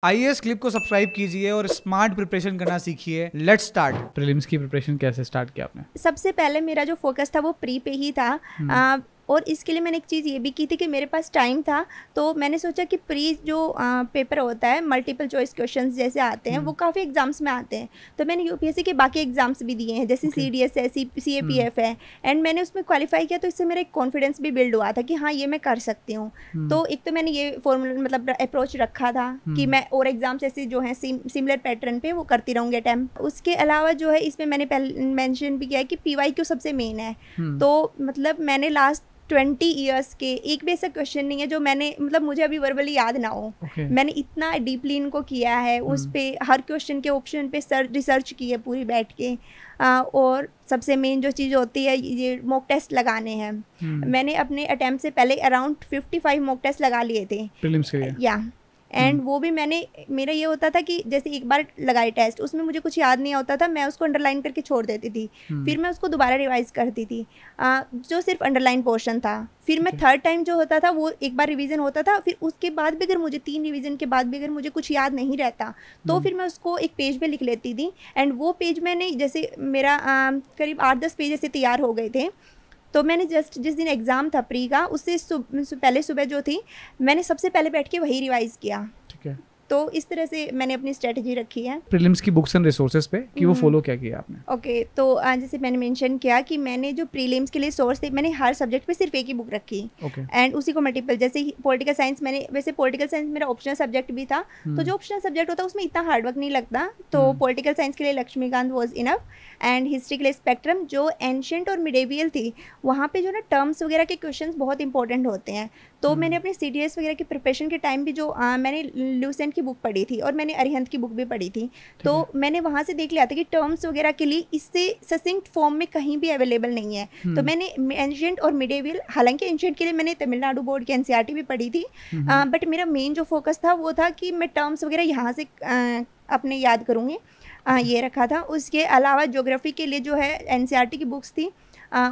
IAS clip को subscribe कीजिए और स्मार्ट प्रिपरेशन करना सीखिए। Let's start. प्रीलिम्स की प्रिपरेशन कैसे स्टार्ट किया आपने? सबसे पहले मेरा जो फोकस था वो प्री पे ही था। और इसके लिए मैंने एक चीज़ ये भी की थी कि मेरे पास टाइम था, तो मैंने सोचा कि प्री जो पेपर होता है, मल्टीपल चॉइस क्वेश्चंस जैसे आते हैं वो काफ़ी एग्जाम्स में आते हैं। तो मैंने यूपीएससी के बाकी एग्जाम्स भी दिए हैं, जैसे सीडीएस है, सीएपीएफ है, एंड मैंने उसमें क्वालिफाई किया। तो इससे मेरा एक कॉन्फिडेंस भी बिल्ड हुआ था कि हाँ, ये मैं कर सकती हूँ। तो एक तो मैंने ये फॉर्मूला मतलब अप्रोच रखा था कि मैं और एग्जाम्स ऐसे जो हैं सिमिलर पैटर्न पे वो करती रहूँगी अटैम्प्ट। उसके अलावा जो है इसमें मैंने पहले मेंशन भी किया है कि पीवाईक्यू सबसे मेन है। तो मतलब मैंने लास्ट 20 ईयर्स के एक भी ऐसा क्वेश्चन नहीं है जो मैंने मतलब मुझे अभी वर्बली याद ना हो। मैंने इतना डीपली इनको किया है, उस पे हर क्वेश्चन के ऑप्शन पे रिसर्च की है पूरी बैठ के। और सबसे मेन जो चीज़ होती है ये मॉक टेस्ट लगाने हैं। मैंने अपने अटेम्प्ट से पहले अराउंड 55 मॉक टेस्ट लगा लिए थे प्रीलिम्स के लिए। या एंड वो भी मेरा ये होता था कि जैसे एक बार लगाई टेस्ट, उसमें मुझे कुछ याद नहीं होता था, मैं उसको अंडरलाइन करके छोड़ देती थी। फिर मैं उसको दोबारा रिवाइज करती थी, जो सिर्फ अंडरलाइन पोर्शन था। फिर मैं थर्ड टाइम जो होता था वो एक बार रिवीजन होता था। फिर उसके बाद भी अगर मुझे 3 रिवीजन के बाद भी अगर मुझे कुछ याद नहीं रहता तो फिर मैं उसको एक पेज पे लिख लेती थी। एंड वो पेज मैंने जैसे मेरा करीब 8-10 पेज ऐसे तैयार हो गए थे। तो मैंने जस्ट जिस दिन एग्ज़ाम था प्री का, उससे पहले सुबह जो थी मैंने सबसे पहले बैठ के वही रिवाइज़ किया। ठीक है। तो इस तरह से मैंने अपनी स्ट्रेटजी रखी है प्रीलिम्स की बुक्स एंड रिसोर्सेज पे कि वो फॉलो क्या किया आपने? ओके, तो जैसे मैंने मेंशन किया कि मैंने जो प्रीलिम्स के लिए सोर्स थे, मैंने हर सब्जेक्ट पे सिर्फ एक ही बुक रखी। एंड उसी को मल्टीपल, जैसे पॉलिटिकल साइंस मैंने, वैसे पॉलिटिकल साइंस मेरा ऑप्शनल सब्जेक्ट भी था, तो जो ऑप्शनल सब्जेक्ट होता है उसमें इतना हार्डवर्क नहीं लगता। तो पॉलिटिकल साइंस के लिए Laxmikanth was enough, and history के लिए स्पेक्ट्रम। जो एंशियंट और मिडेवियल थी वहाँ पे जो ना टर्म्स वगैरह के क्वेश्चंस बहुत इंपॉर्टेंट होते हैं। तो मैंने अपने सीडीएस वगैरह की प्रिपरेशन के टाइम भी जो मैंने ल्यूसेंट की बुक पढ़ी थी और मैंने अरिहंत की बुक भी पढ़ी थी। तो मैंने वहाँ से देख लिया था कि टर्म्स वगैरह के लिए इससे ससिंक्ट फॉर्म में कहीं भी अवेलेबल नहीं है। तो मैंने एंशियंट और मिडेवियल, हालांकि एंशियंट के लिए मैंने तमिलनाडु बोर्ड की एनसीईआरटी भी पढ़ी थी, बट मेरा मेन जो फोकस था वो था कि मैं टर्म्स वगैरह यहाँ से अपने याद करूँगी, ये रखा था। उसके अलावा ज्योग्राफी के लिए जो है एनसीईआरटी की बुक्स थी।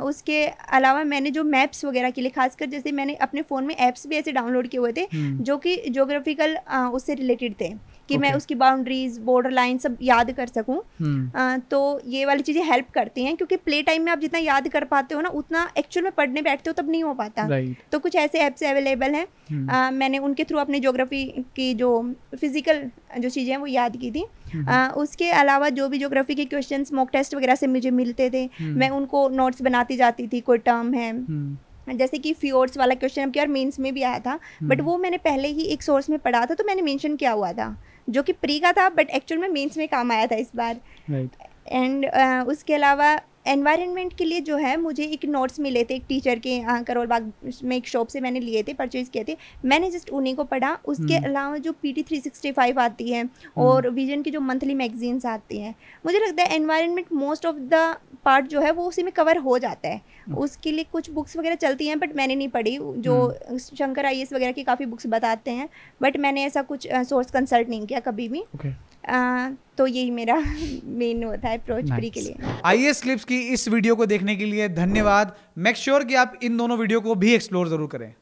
उसके अलावा मैंने जो मैप्स वगैरह के लिए, खासकर जैसे मैंने अपने फ़ोन में ऐप्स भी ऐसे डाउनलोड किए हुए थे जो कि ज्योग्राफिकल उससे रिलेटेड थे कि मैं उसकी बाउंड्रीज, बॉर्डर लाइन सब याद कर सकूं। तो ये वाली चीज़ें हेल्प करती हैं, क्योंकि प्ले टाइम में आप जितना याद कर पाते हो ना, उतना एक्चुअल में पढ़ने बैठते हो तब नहीं हो पाता। तो कुछ ऐसे ऐप्स अवेलेबल हैं, मैंने उनके थ्रू अपनी ज्योग्राफी की जो फिजिकल जो चीज़ें हैं वो याद की थी। उसके अलावा जो भी ज्योग्राफी के क्वेश्चंस मॉक टेस्ट वगैरह से मुझे मिलते थे, मैं उनको नोट्स बनाती जाती थी। कोई टर्म है जैसे कि फ्योर्ड्स वाला क्वेश्चन अब क्या मेंस में भी आया था, बट वो मैंने पहले ही एक सोर्स में पढ़ा था, तो मैंने मेंशन किया हुआ था, जो कि प्री का था बट एक्चुअल में मेंस में काम आया था इस बार। एंड उसके अलावा एनवायरनमेंट के लिए जो है मुझे एक नोट्स मिले थे एक टीचर के, करोल बाग में एक शॉप से मैंने लिए थे, परचेज़ किए थे, मैंने जस्ट उन्हीं को पढ़ा। उसके अलावा जो PT 365 आती है और विजन की जो मंथली मैगजीन्स आती हैं, मुझे लगता है environment most of the part जो है वो उसी में कवर हो जाता है। उसके लिए कुछ बुक्स वगैरह चलती हैं बट मैंने नहीं पढ़ी, जो शंकर IAS वगैरह की काफ़ी बुक्स बताते हैं, बट मैंने ऐसा कुछ सोर्स कंसल्ट नहीं किया कभी भी। तो यही मेरा मेन होता है अप्रोच प्री के लिए। आईएएस क्लिप्स की इस वीडियो को देखने के लिए धन्यवाद। मेक श्योर कि आप इन दोनों वीडियो को भी एक्सप्लोर जरूर करें।